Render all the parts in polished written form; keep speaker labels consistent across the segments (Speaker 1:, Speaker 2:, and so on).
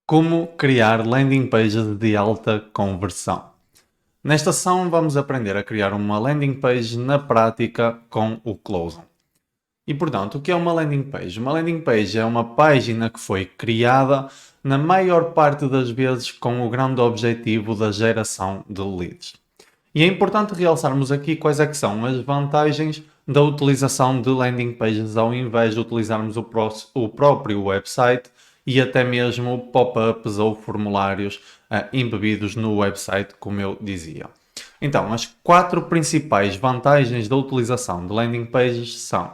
Speaker 1: Como criar landing pages de alta conversão. Nesta sessão vamos aprender a criar uma landing page na prática com o Closum. E portanto, o que é uma landing page? Uma landing page é uma página que foi criada na maior parte das vezes com o grande objetivo da geração de leads. E é importante realçarmos aqui quais é que são as vantagens da utilização de landing pages ao invés de utilizarmos o próprio website e até mesmo pop-ups ou formulários embebidos no website, como eu dizia. Então, as 4 principais vantagens da utilização de landing pages são,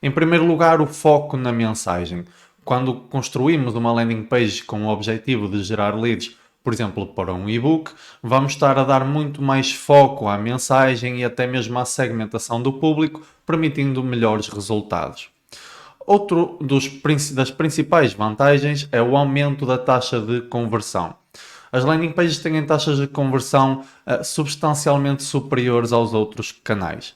Speaker 1: em primeiro lugar, o foco na mensagem. Quando construímos uma landing page com o objetivo de gerar leads, por exemplo, para um e-book, vamos estar a dar muito mais foco à mensagem e até mesmo à segmentação do público, permitindo melhores resultados. Outro das principais vantagens é o aumento da taxa de conversão. As landing pages têm taxas de conversão substancialmente superiores aos outros canais.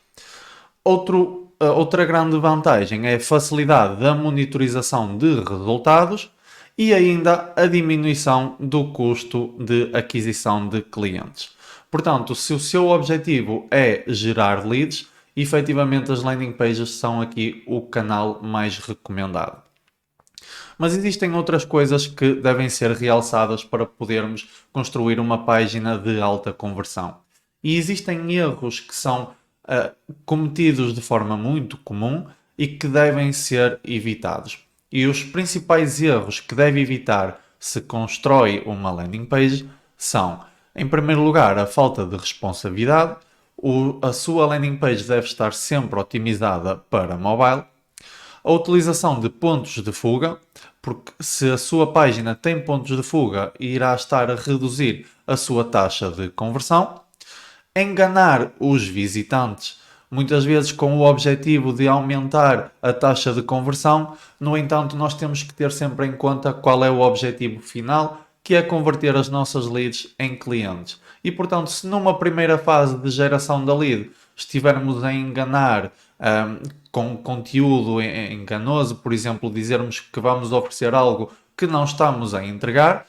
Speaker 1: Outra grande vantagem é a facilidade da monitorização de resultados e ainda a diminuição do custo de aquisição de clientes. Portanto, se o seu objetivo é gerar leads, efetivamente as landing pages são aqui o canal mais recomendado. Mas existem outras coisas que devem ser realçadas para podermos construir uma página de alta conversão. E existem erros que são cometidos de forma muito comum e que devem ser evitados. E os principais erros que deve evitar se constrói uma landing page são, em primeiro lugar, a falta de responsividade. A sua landing page deve estar sempre otimizada para mobile. A utilização de pontos de fuga, porque se a sua página tem pontos de fuga, irá estar a reduzir a sua taxa de conversão. Enganar os visitantes, muitas vezes com o objetivo de aumentar a taxa de conversão. No entanto, nós temos que ter sempre em conta qual é o objetivo final, que é converter as nossas leads em clientes. E, portanto, se numa primeira fase de geração da lead estivermos a enganar com conteúdo enganoso, por exemplo, dizermos que vamos oferecer algo que não estamos a entregar,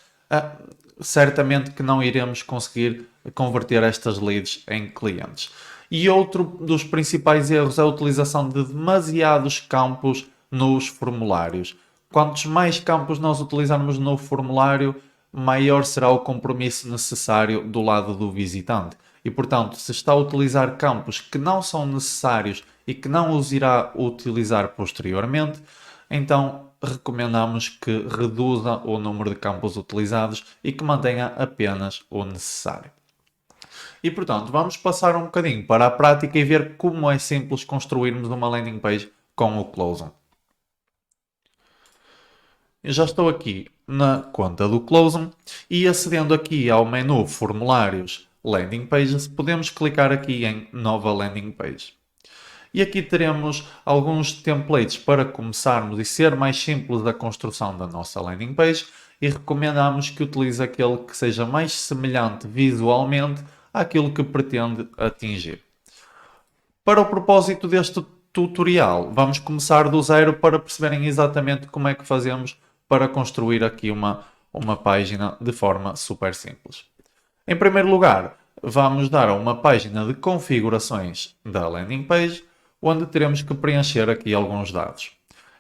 Speaker 1: certamente que não iremos conseguir converter estas leads em clientes. E outro dos principais erros é a utilização de demasiados campos nos formulários. Quantos mais campos nós utilizarmos no formulário, maior será o compromisso necessário do lado do visitante. E, portanto, se está a utilizar campos que não são necessários e que não os irá utilizar posteriormente, então recomendamos que reduza o número de campos utilizados e que mantenha apenas o necessário. E, portanto, vamos passar um bocadinho para a prática e ver como é simples construirmos uma landing page com o Closum. Eu já estou aqui na conta do Closum e, acedendo aqui ao menu Formulários Landing Pages, podemos clicar aqui em Nova Landing Page. E aqui teremos alguns templates para começarmos e ser mais simples a construção da nossa landing page, e recomendamos que utilize aquele que seja mais semelhante visualmente àquilo que pretende atingir. Para o propósito deste tutorial, vamos começar do zero para perceberem exatamente como é que fazemos para construir aqui uma página de forma super simples. Em primeiro lugar, vamos dar a uma página de configurações da landing page, onde teremos que preencher aqui alguns dados.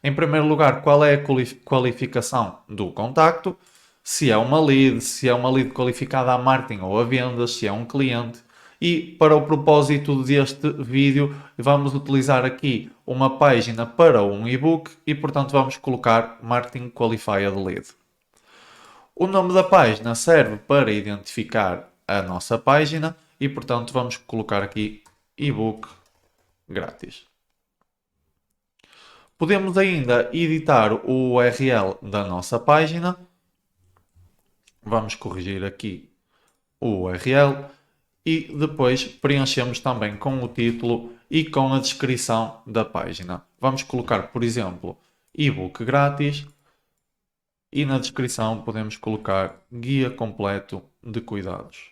Speaker 1: Em primeiro lugar, qual é a qualificação do contacto, se é uma lead qualificada a marketing ou a vendas, se é um cliente. E para o propósito deste vídeo, vamos utilizar aqui uma página para um e-book e, portanto, vamos colocar Marketing Qualified Lead. O nome da página serve para identificar a nossa página e, portanto, vamos colocar aqui e-book grátis. Podemos ainda editar o URL da nossa página. Vamos corrigir aqui o URL e depois preenchemos também com o título e com a descrição da página. Vamos colocar, por exemplo, e-book grátis e na descrição podemos colocar guia completo de cuidados.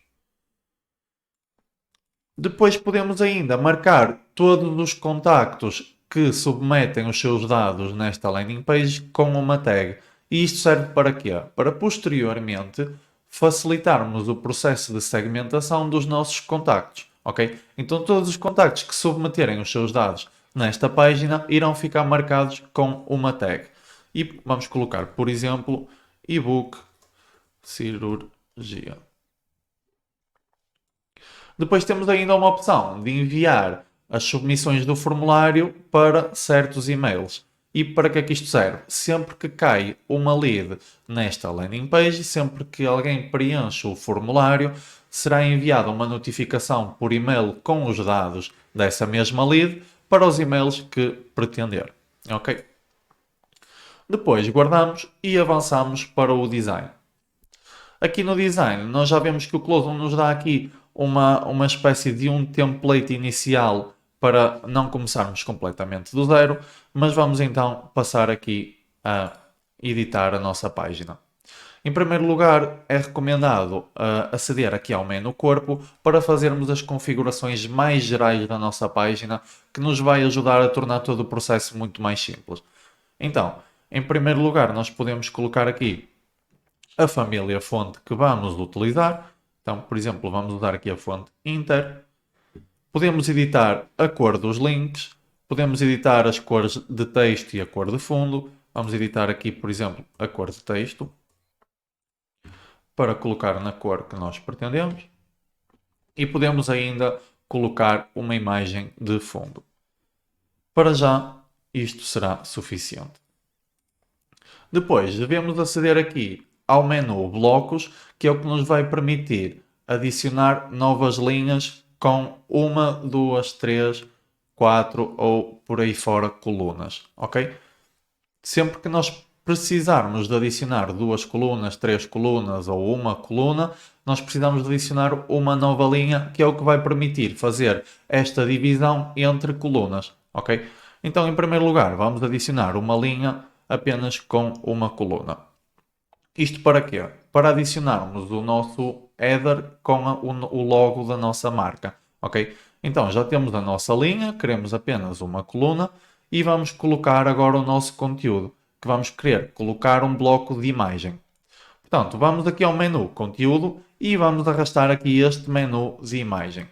Speaker 1: Depois podemos ainda marcar todos os contactos que submetem os seus dados nesta landing page com uma tag. E isto serve para quê? Para posteriormente facilitarmos o processo de segmentação dos nossos contactos, ok? Então todos os contactos que submeterem os seus dados nesta página irão ficar marcados com uma tag. E vamos colocar, por exemplo, ebook cirurgia. Depois temos ainda uma opção de enviar as submissões do formulário para certos e-mails. E para que é que isto serve? Sempre que cai uma lead nesta landing page, sempre que alguém preenche o formulário, será enviada uma notificação por e-mail com os dados dessa mesma lead para os e-mails que pretender. Ok? Depois guardamos e avançamos para o design. Aqui no design, nós já vemos que o Closum nos dá aqui uma espécie de um template inicial para não começarmos completamente do zero, mas vamos então passar aqui a editar a nossa página. Em primeiro lugar, é recomendado aceder aqui ao menu corpo para fazermos as configurações mais gerais da nossa página, que nos vai ajudar a tornar todo o processo muito mais simples. Então, em primeiro lugar, nós podemos colocar aqui a família fonte que vamos utilizar. Então, por exemplo, vamos usar aqui a fonte Inter. Podemos editar a cor dos links, podemos editar as cores de texto e a cor de fundo. Vamos editar aqui, por exemplo, a cor de texto para colocar na cor que nós pretendemos. E podemos ainda colocar uma imagem de fundo. Para já, isto será suficiente. Depois, devemos aceder aqui ao menu Blocos, que é o que nos vai permitir adicionar novas linhas com uma, duas, três, quatro ou por aí fora colunas, ok? Sempre que nós precisarmos de adicionar duas colunas, três colunas ou uma coluna, nós precisamos de adicionar uma nova linha, que é o que vai permitir fazer esta divisão entre colunas, ok? Então, em primeiro lugar, vamos adicionar uma linha apenas com uma coluna. Isto para quê? Para adicionarmos o nosso header com o logo da nossa marca, ok? Então já temos a nossa linha, queremos apenas uma coluna e vamos colocar agora o nosso conteúdo, que vamos querer colocar um bloco de imagem. Portanto, vamos aqui ao menu conteúdo e vamos arrastar aqui este menu de imagem.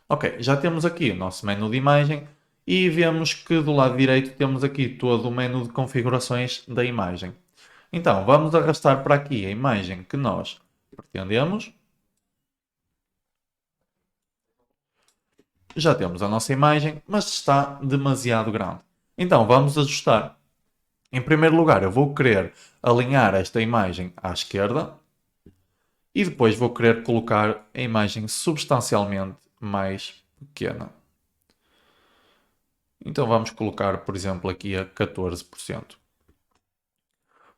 Speaker 1: Ok, já temos aqui o nosso menu de imagem e vemos que do lado direito temos aqui todo o menu de configurações da imagem. Então, vamos arrastar para aqui a imagem que nós pretendemos. Já temos a nossa imagem, mas está demasiado grande. Então, vamos ajustar. Em primeiro lugar, eu vou querer alinhar esta imagem à esquerda e depois vou querer colocar a imagem substancialmente mais pequena. Então vamos colocar, por exemplo, aqui a 14%.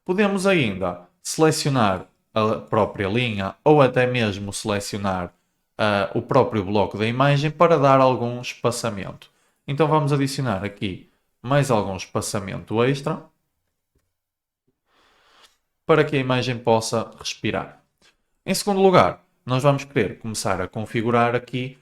Speaker 1: Podemos ainda selecionar a própria linha ou até mesmo selecionar o próprio bloco da imagem para dar algum espaçamento. Então vamos adicionar aqui mais algum espaçamento extra para que a imagem possa respirar. Em segundo lugar, nós vamos querer começar a configurar aqui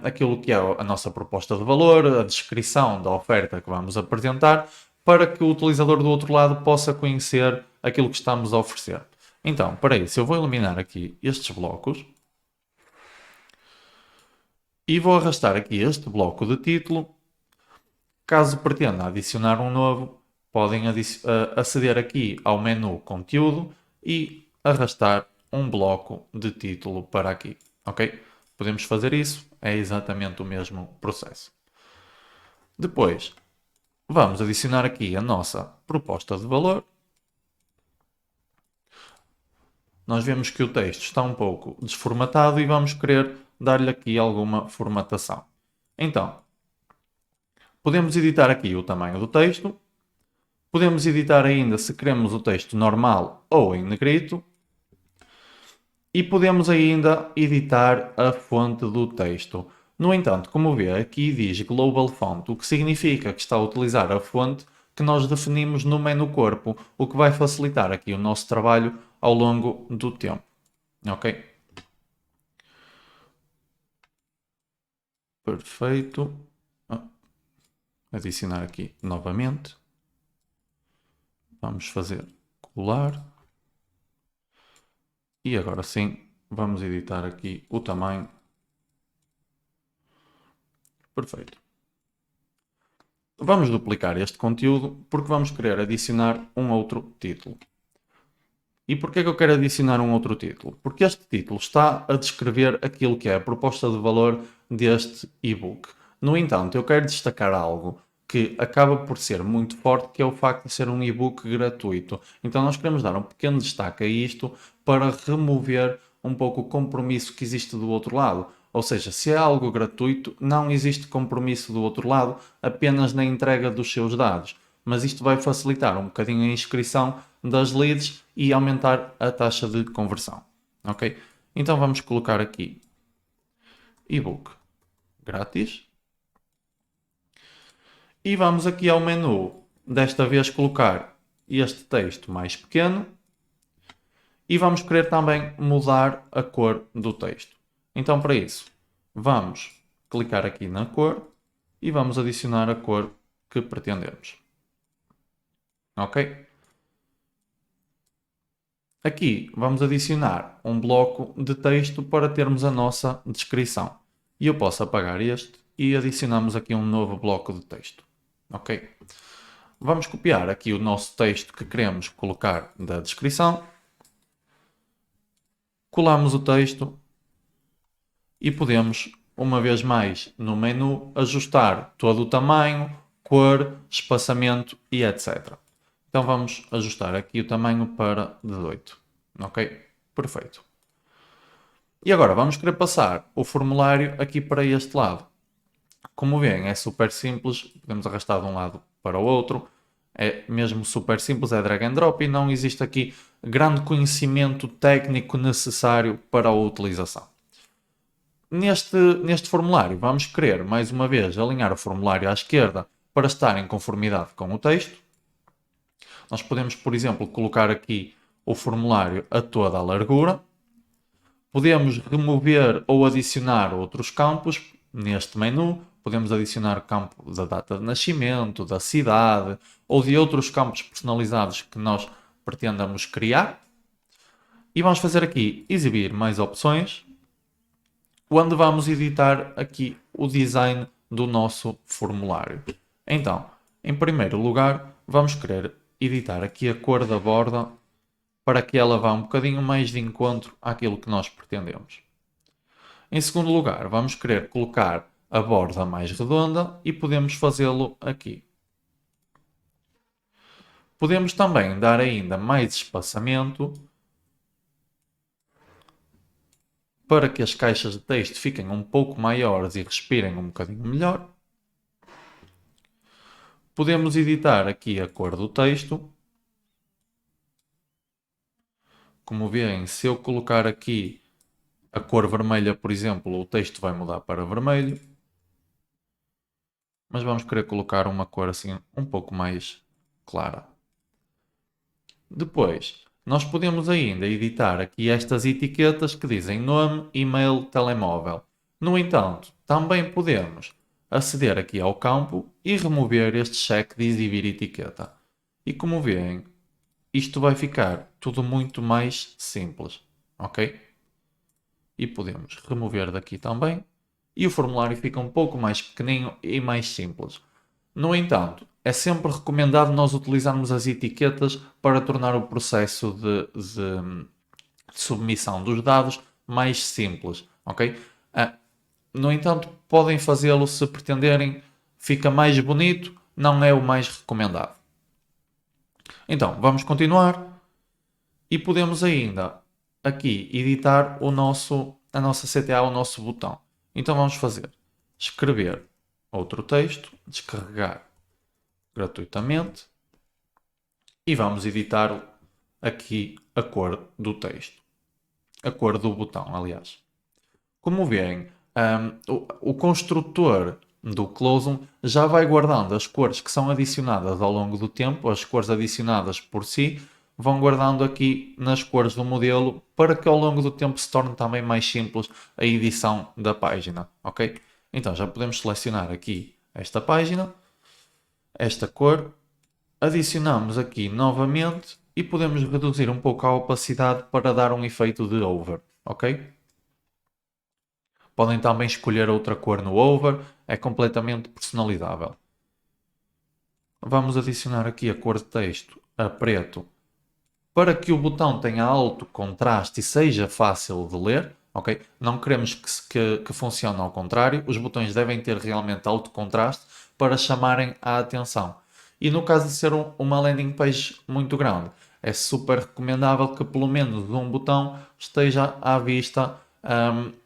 Speaker 1: aquilo que é a nossa proposta de valor, a descrição da oferta que vamos apresentar, para que o utilizador do outro lado possa conhecer aquilo que estamos a oferecer. Então, para isso, eu vou eliminar aqui estes blocos e vou arrastar aqui este bloco de título. Caso pretenda adicionar um novo, podem aceder aqui ao menu conteúdo e arrastar um bloco de título para aqui, ok? Podemos fazer isso, é exatamente o mesmo processo. Depois, vamos adicionar aqui a nossa proposta de valor. Nós vemos que o texto está um pouco desformatado e vamos querer dar-lhe aqui alguma formatação. Então, podemos editar aqui o tamanho do texto. Podemos editar ainda se queremos o texto normal ou em negrito. E podemos ainda editar a fonte do texto. No entanto, como vê, aqui diz Global Font, o que significa que está a utilizar a fonte que nós definimos no menu corpo, o que vai facilitar aqui o nosso trabalho ao longo do tempo. Ok? Perfeito. Adicionar aqui novamente. Vamos fazer colar. E agora sim, vamos editar aqui o tamanho. Perfeito. Vamos duplicar este conteúdo porque vamos querer adicionar um outro título. E porquê que eu quero adicionar um outro título? Porque este título está a descrever aquilo que é a proposta de valor deste e-book. No entanto, eu quero destacar algo que acaba por ser muito forte, que é o facto de ser um e-book gratuito. Então nós queremos dar um pequeno destaque a isto para remover um pouco o compromisso que existe do outro lado. Ou seja, se é algo gratuito, não existe compromisso do outro lado, apenas na entrega dos seus dados. Mas isto vai facilitar um bocadinho a inscrição das leads e aumentar a taxa de conversão. Ok? Então vamos colocar aqui e-book grátis e vamos aqui ao menu, desta vez colocar este texto mais pequeno e vamos querer também mudar a cor do texto. Então para isso vamos clicar aqui na cor e vamos adicionar a cor que pretendemos. Ok? Aqui vamos adicionar um bloco de texto para termos a nossa descrição. E eu posso apagar este e adicionamos aqui um novo bloco de texto. Ok? Vamos copiar aqui o nosso texto que queremos colocar da descrição. Colamos o texto e podemos, uma vez mais, no menu, ajustar todo o tamanho, cor, espaçamento e etc. Então vamos ajustar aqui o tamanho para 18. Ok? Perfeito. E agora vamos querer passar o formulário aqui para este lado. Como veem, é super simples, podemos arrastar de um lado para o outro, é mesmo super simples, é drag and drop e não existe aqui grande conhecimento técnico necessário para a utilização. Neste formulário vamos querer, mais uma vez, alinhar o formulário à esquerda para estar em conformidade com o texto. Nós podemos, por exemplo, colocar aqui o formulário a toda a largura. Podemos remover ou adicionar outros campos neste menu. Podemos adicionar o campo da data de nascimento, da cidade ou de outros campos personalizados que nós pretendamos criar. E vamos fazer aqui exibir mais opções, onde vamos editar aqui o design do nosso formulário. Então, em primeiro lugar, vamos querer editar aqui a cor da borda para que ela vá um bocadinho mais de encontro àquilo que nós pretendemos. Em segundo lugar, vamos querer colocar a borda mais redonda e podemos fazê-lo aqui. Podemos também dar ainda mais espaçamento para que as caixas de texto fiquem um pouco maiores e respirem um bocadinho melhor. Podemos editar aqui a cor do texto. Como veem, se eu colocar aqui a cor vermelha, por exemplo, o texto vai mudar para vermelho. Mas vamos querer colocar uma cor assim um pouco mais clara. Depois, nós podemos ainda editar aqui estas etiquetas que dizem nome, e-mail, telemóvel. No entanto, também podemos aceder aqui ao campo e remover este cheque de exibir etiqueta. E como veem, isto vai ficar tudo muito mais simples, ok? E podemos remover daqui também. E o formulário fica um pouco mais pequenino e mais simples. No entanto, é sempre recomendado nós utilizarmos as etiquetas para tornar o processo de submissão dos dados mais simples, ok? No entanto, podem fazê-lo se pretenderem, fica mais bonito, não é o mais recomendado. Então, vamos continuar e podemos ainda aqui editar a nossa CTA, o nosso botão. Então vamos fazer escrever outro texto, descarregar gratuitamente e vamos editar aqui a cor do texto, a cor do botão, aliás. Como veem, o construtor do Closum já vai guardando as cores que são adicionadas ao longo do tempo, as cores adicionadas por si, vão guardando aqui nas cores do modelo para que ao longo do tempo se torne também mais simples a edição da página, ok? Então já podemos selecionar aqui esta página, esta cor Adicionamos aqui novamente e podemos reduzir um pouco a opacidade para dar um efeito de over, ok? Podem também escolher outra cor no over, é completamente personalizável. Vamos adicionar aqui a cor de texto a preto para que o botão tenha alto contraste e seja fácil de ler, ok? Não queremos que funcione ao contrário, os botões devem ter realmente alto contraste para chamarem a atenção. E no caso de ser uma landing page muito grande, é super recomendável que pelo menos um botão esteja à vista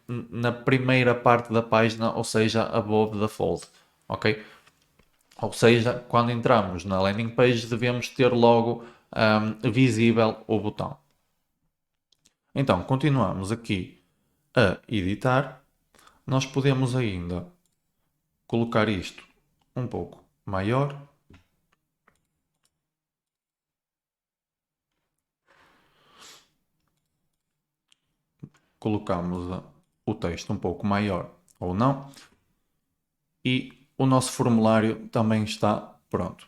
Speaker 1: na primeira parte da página, ou seja, above the fold, ok? Ou seja, quando entramos na landing page devemos ter logo visível o botão. Então, continuamos aqui a editar. Nós podemos ainda colocar isto um pouco maior. Colocamos o texto um pouco maior ou não. E o nosso formulário também está pronto.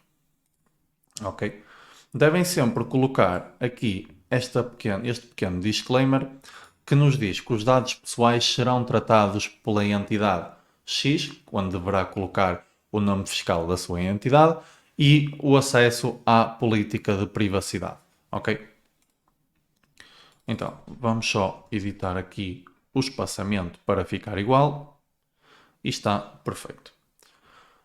Speaker 1: Ok? Devem sempre colocar aqui este pequeno disclaimer que nos diz que os dados pessoais serão tratados pela entidade X, quando deverá colocar o nome fiscal da sua entidade, e o acesso à política de privacidade. Ok? Então, vamos só editar aqui o espaçamento para ficar igual e está perfeito.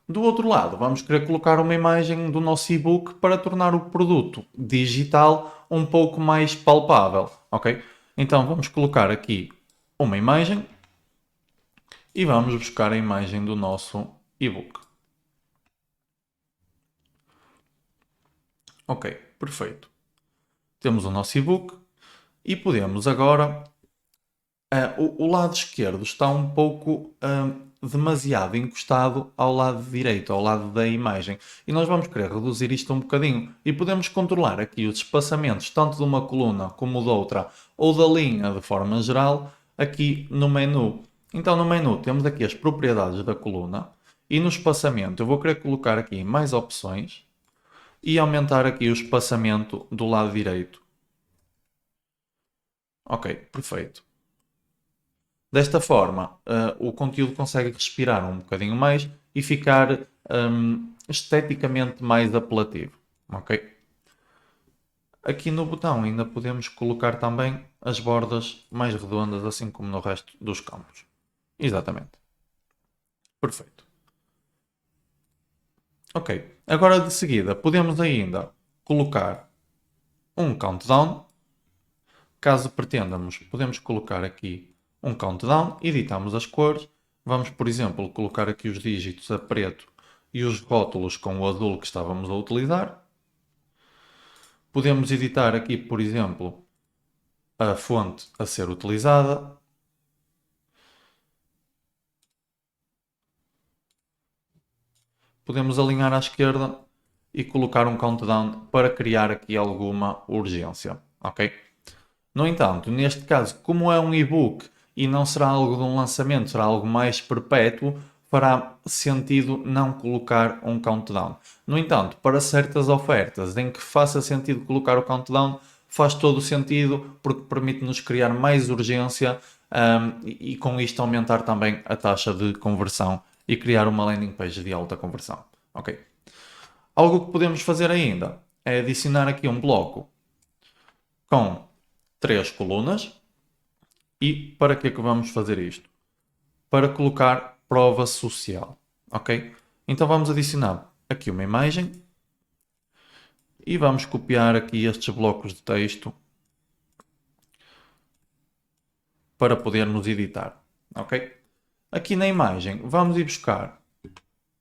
Speaker 1: Do outro lado, vamos querer colocar uma imagem do nosso e-book para tornar o produto digital um pouco mais palpável, ok? Então vamos colocar aqui uma imagem e vamos buscar a imagem do nosso e-book. Ok, perfeito. Temos o nosso e-book e podemos agora o lado esquerdo está um pouco demasiado encostado ao lado direito, ao lado da imagem. E nós vamos querer reduzir isto um bocadinho. E podemos controlar aqui os espaçamentos, tanto de uma coluna como de outra, ou da linha de forma geral, aqui no menu. Então no menu temos aqui as propriedades da coluna. E no espaçamento eu vou querer colocar aqui mais opções e aumentar aqui o espaçamento do lado direito. Ok, perfeito. Desta forma, o conteúdo consegue respirar um bocadinho mais e ficar esteticamente mais apelativo. Ok? Aqui no botão ainda podemos colocar também as bordas mais redondas, assim como no resto dos campos. Exatamente. Perfeito. Ok. Agora de seguida podemos ainda colocar um countdown. Caso pretendamos, podemos colocar aqui um countdown, editamos as cores. Vamos, por exemplo, colocar aqui os dígitos a preto e os rótulos com o azul que estávamos a utilizar. Podemos editar aqui, por exemplo, a fonte a ser utilizada. Podemos alinhar à esquerda e colocar um countdown para criar aqui alguma urgência, ok? No entanto, neste caso, como é um e-book e não será algo de um lançamento, será algo mais perpétuo, fará sentido não colocar um countdown. No entanto, para certas ofertas em que faça sentido colocar o countdown, faz todo o sentido porque permite-nos criar mais urgência e com isto aumentar também a taxa de conversão e criar uma landing page de alta conversão. Ok? Algo que podemos fazer ainda é adicionar aqui um bloco com 3 colunas. E para que é que vamos fazer isto? Para colocar prova social, ok? Então vamos adicionar aqui uma imagem e vamos copiar aqui estes blocos de texto para podermos editar, ok? Aqui na imagem vamos ir buscar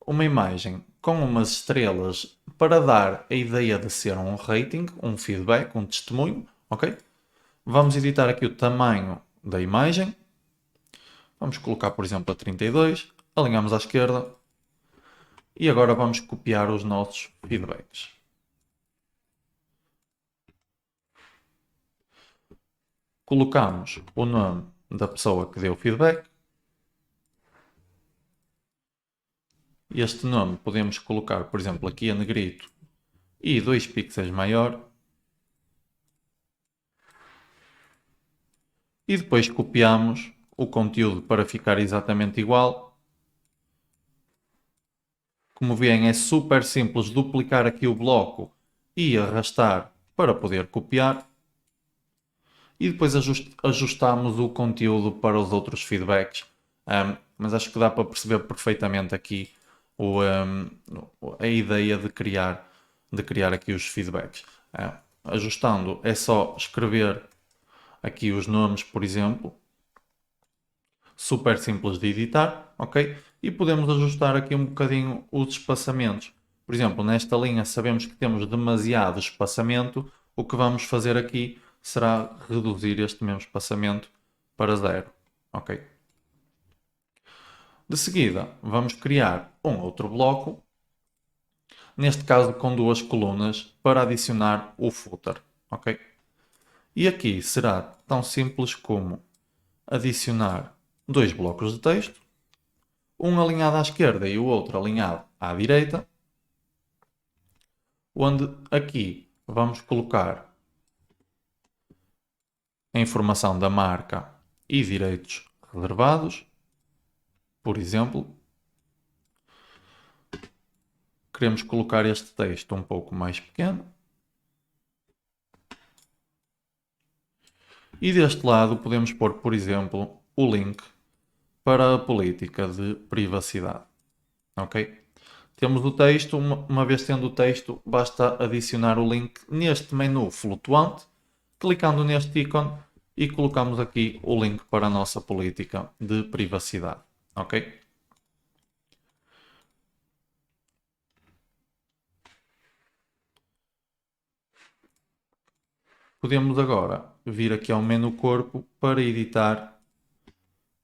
Speaker 1: uma imagem com umas estrelas para dar a ideia de ser um rating, um feedback, um testemunho, ok? Vamos editar aqui o tamanho da imagem. Vamos colocar, por exemplo, a 32. Alinhamos à esquerda. E agora vamos copiar os nossos feedbacks. Colocamos o nome da pessoa que deu o feedback. Este nome podemos colocar, por exemplo, aqui a negrito e 2 pixels maior. E depois copiamos o conteúdo para ficar exatamente igual. Como veem, é super simples duplicar aqui o bloco e arrastar para poder copiar. E depois ajustamos o conteúdo para os outros feedbacks. Mas acho que dá para perceber perfeitamente aqui a ideia de criar aqui os feedbacks. Ajustando, é só escrever aqui os nomes, por exemplo. Super simples de editar, ok? E podemos ajustar aqui um bocadinho os espaçamentos. Por exemplo, nesta linha sabemos que temos demasiado espaçamento. O que vamos fazer aqui será reduzir este mesmo espaçamento para 0, ok? De seguida, vamos criar um outro bloco, neste caso com 2 colunas, para adicionar o footer, ok? E aqui será tão simples como adicionar 2 blocos de texto, um alinhado à esquerda e o outro alinhado à direita, onde aqui vamos colocar a informação da marca e direitos reservados. Por exemplo, queremos colocar este texto um pouco mais pequeno. E deste lado podemos pôr, por exemplo, o link para a política de privacidade. Ok? Temos o texto, uma vez tendo o texto, basta adicionar o link neste menu flutuante, clicando neste ícone e colocamos aqui o link para a nossa política de privacidade. Ok? Podemos agora vir aqui ao menu corpo para editar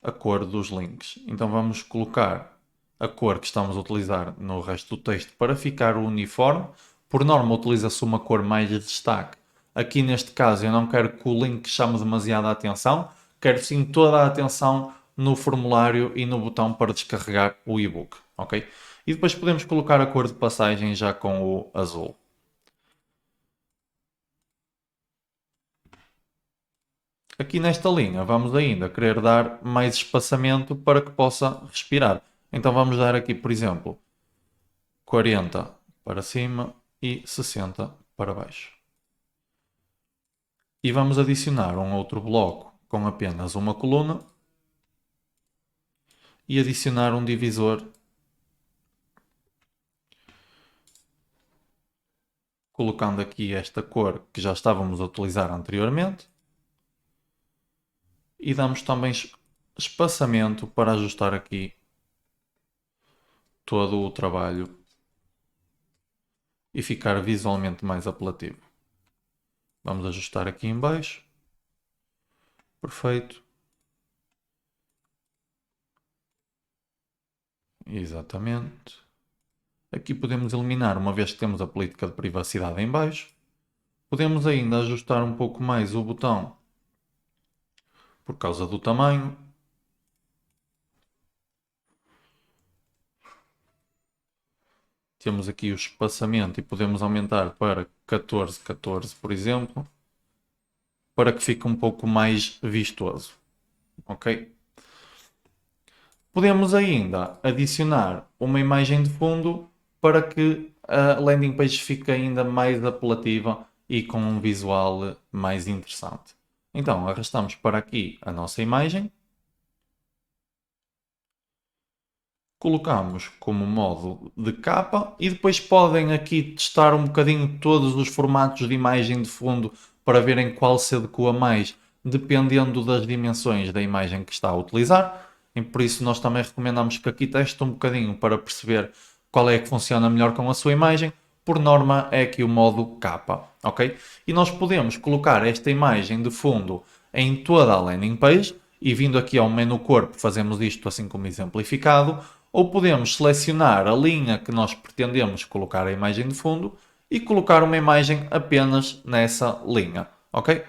Speaker 1: a cor dos links. Então vamos colocar a cor que estamos a utilizar no resto do texto para ficar uniforme. Por norma utiliza-se uma cor mais de destaque. Aqui neste caso eu não quero que o link chame demasiada atenção, quero sim toda a atenção no formulário e no botão para descarregar o e-book, ok? E depois podemos colocar a cor de passagem já com o azul. Aqui nesta linha vamos ainda querer dar mais espaçamento para que possa respirar. Então vamos dar aqui, por exemplo, 40 para cima e 60 para baixo. E vamos adicionar um outro bloco com apenas uma coluna e adicionar um divisor colocando aqui esta cor que já estávamos a utilizar anteriormente. E damos também espaçamento para ajustar aqui todo o trabalho e ficar visualmente mais apelativo. Vamos ajustar aqui em baixo. Perfeito. Exatamente. Aqui podemos eliminar, uma vez que temos a política de privacidade em baixo. Podemos ainda ajustar um pouco mais o botão por causa do tamanho. Temos aqui o espaçamento e podemos aumentar para 14, 14, por exemplo, para que fique um pouco mais vistoso. Ok? Podemos ainda adicionar uma imagem de fundo para que a landing page fique ainda mais apelativa e com um visual mais interessante. Então, arrastamos para aqui a nossa imagem. Colocamos como modo de capa e depois podem aqui testar um bocadinho todos os formatos de imagem de fundo para verem qual se adequa mais, dependendo das dimensões da imagem que está a utilizar. E por isso nós também recomendamos que aqui teste um bocadinho para perceber qual é que funciona melhor com a sua imagem. Por norma é aqui o modo capa, ok? E nós podemos colocar esta imagem de fundo em toda a landing page e vindo aqui ao menu corpo fazemos isto assim como exemplificado, ou podemos selecionar a linha que nós pretendemos colocar a imagem de fundo e colocar uma imagem apenas nessa linha, ok?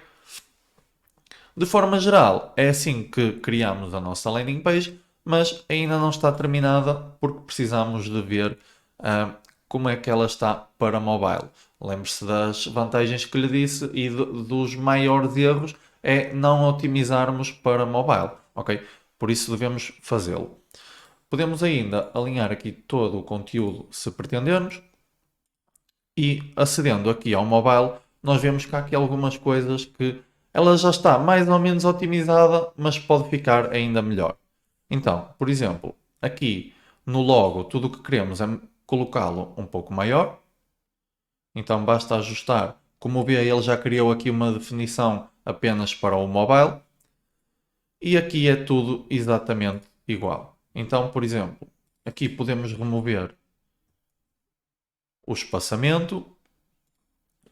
Speaker 1: De forma geral, é assim que criamos a nossa landing page, mas ainda não está terminada porque precisamos de ver como é que ela está para mobile. Lembre-se das vantagens que lhe disse e dos maiores erros é não otimizarmos para mobile, ok? Por isso devemos fazê-lo. Podemos ainda alinhar aqui todo o conteúdo se pretendermos e acedendo aqui ao mobile, nós vemos que há aqui algumas coisas que ela já está mais ou menos otimizada, mas pode ficar ainda melhor. Então, por exemplo, aqui no logo, tudo o que queremos é colocá-lo um pouco maior. Então basta ajustar. Como vê, ele já criou aqui uma definição apenas para o mobile. E aqui é tudo exatamente igual. Então, por exemplo, aqui podemos remover o espaçamento.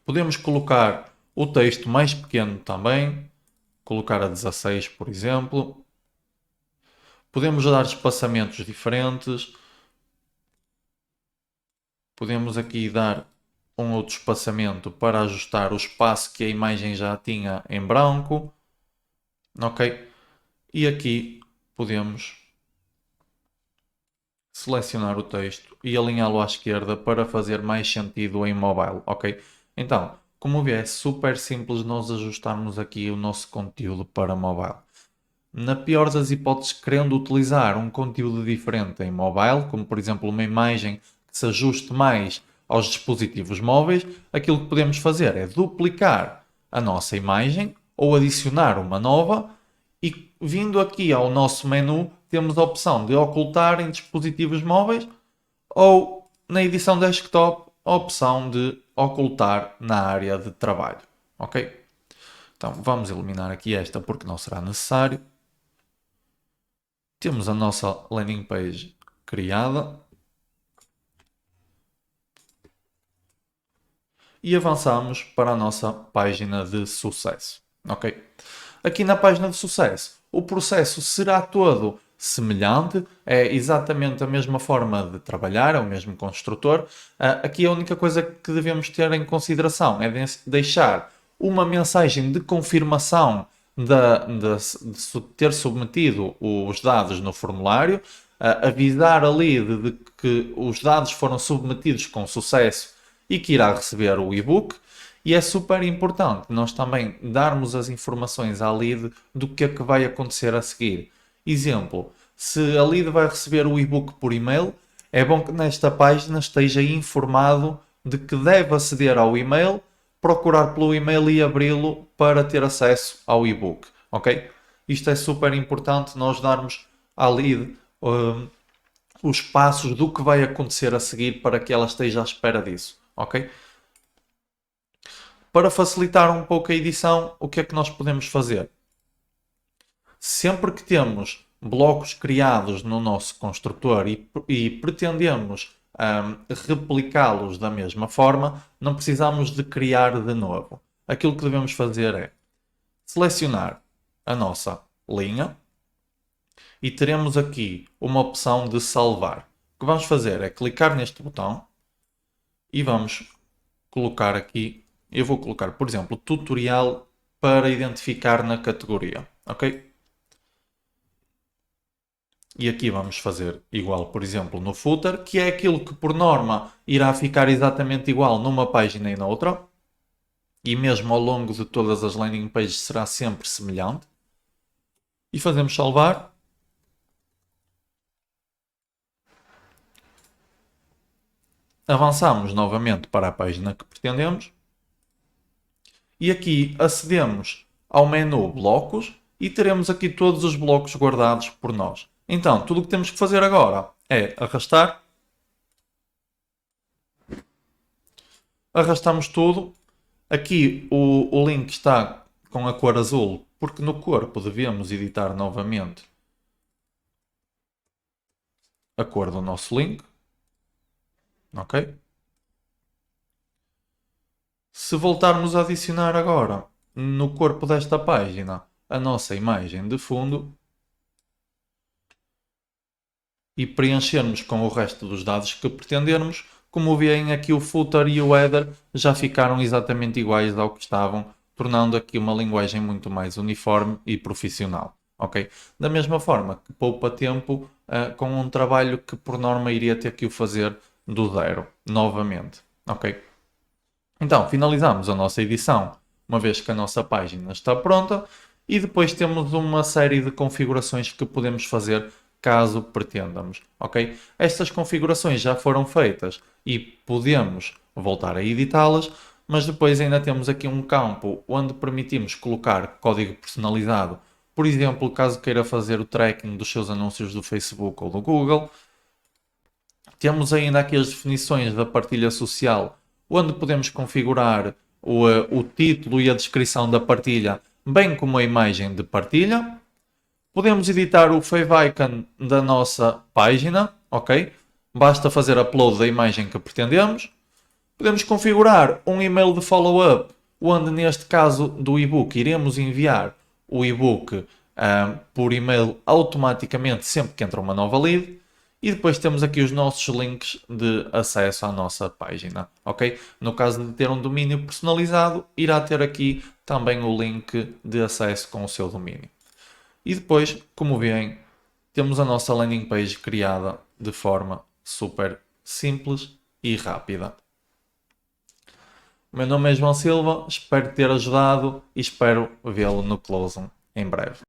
Speaker 1: Podemos colocar o texto mais pequeno também. Colocar a 16, por exemplo. Podemos dar espaçamentos diferentes. Podemos aqui dar um outro espaçamento para ajustar o espaço que a imagem já tinha em branco. Ok? E aqui podemos selecionar o texto e alinhá-lo à esquerda para fazer mais sentido em mobile, ok? Então, como vê, é super simples nós ajustarmos aqui o nosso conteúdo para mobile. Na pior das hipóteses, querendo utilizar um conteúdo diferente em mobile, como por exemplo uma imagem que se ajuste mais aos dispositivos móveis, aquilo que podemos fazer é duplicar a nossa imagem ou adicionar uma nova e vindo aqui ao nosso menu temos a opção de ocultar em dispositivos móveis ou na edição desktop a opção de ocultar na área de trabalho, ok? Então vamos eliminar aqui esta porque não será necessário. Temos a nossa landing page criada. E avançamos para a nossa página de sucesso. Ok? Aqui na página de sucesso, o processo será todo semelhante, é exatamente a mesma forma de trabalhar, é o mesmo construtor. Aqui a única coisa que devemos ter em consideração é deixar uma mensagem de confirmação de ter submetido os dados no formulário, avisar ali de que os dados foram submetidos com sucesso e que irá receber o e-book. E é super importante nós também darmos as informações à lead do que é que vai acontecer a seguir. Exemplo, se a lead vai receber o e-book por e-mail, é bom que nesta página esteja informado de que deve aceder ao e-mail, procurar pelo e-mail e abri-lo para ter acesso ao e-book. Ok? Isto é super importante nós darmos à lead os passos do que vai acontecer a seguir para que ela esteja à espera disso. Ok? Para facilitar um pouco a edição, o que é que nós podemos fazer? Sempre que temos blocos criados no nosso construtor e pretendemos replicá-los da mesma forma, não precisamos de criar de novo. Aquilo que devemos fazer é selecionar a nossa linha e teremos aqui uma opção de salvar. O que vamos fazer é clicar neste botão e vamos colocar aqui, eu vou colocar, por exemplo, tutorial para identificar na categoria, ok? E aqui vamos fazer igual, por exemplo, no footer, que é aquilo que por norma irá ficar exatamente igual numa página e noutra. E mesmo ao longo de todas as landing pages será sempre semelhante. E fazemos salvar. Avançamos novamente para a página que pretendemos. E aqui acedemos ao menu blocos e teremos aqui todos os blocos guardados por nós. Então, tudo o que temos que fazer agora é arrastar. Arrastamos tudo. Aqui o link está com a cor azul, porque no corpo devemos editar novamente a cor do nosso link. Ok? Se voltarmos a adicionar agora no corpo desta página a nossa imagem de fundo e preenchermos com o resto dos dados que pretendermos, como veem aqui o footer e o header já ficaram exatamente iguais ao que estavam, tornando aqui uma linguagem muito mais uniforme e profissional. Ok? Da mesma forma que poupa tempo com um trabalho que por norma iria ter que o fazer do zero, novamente. Ok? Então, finalizamos a nossa edição, uma vez que a nossa página está pronta, e depois temos uma série de configurações que podemos fazer caso pretendamos, ok? Estas configurações já foram feitas e podemos voltar a editá-las, mas depois ainda temos aqui um campo onde permitimos colocar código personalizado, por exemplo, caso queira fazer o tracking dos seus anúncios do Facebook ou do Google. Temos ainda aqui as definições da partilha social, onde podemos configurar o título e a descrição da partilha, bem como a imagem de partilha. Podemos editar o favicon da nossa página, ok? Basta fazer upload da imagem que pretendemos. Podemos configurar um e-mail de follow-up, onde neste caso do e-book iremos enviar o e-book por e-mail automaticamente sempre que entra uma nova lead. E depois temos aqui os nossos links de acesso à nossa página, ok? No caso de ter um domínio personalizado, irá ter aqui também o link de acesso com o seu domínio. E depois, como veem, temos a nossa landing page criada de forma super simples e rápida. O meu nome é João Silva, espero ter ajudado e espero vê-lo no Closing em breve.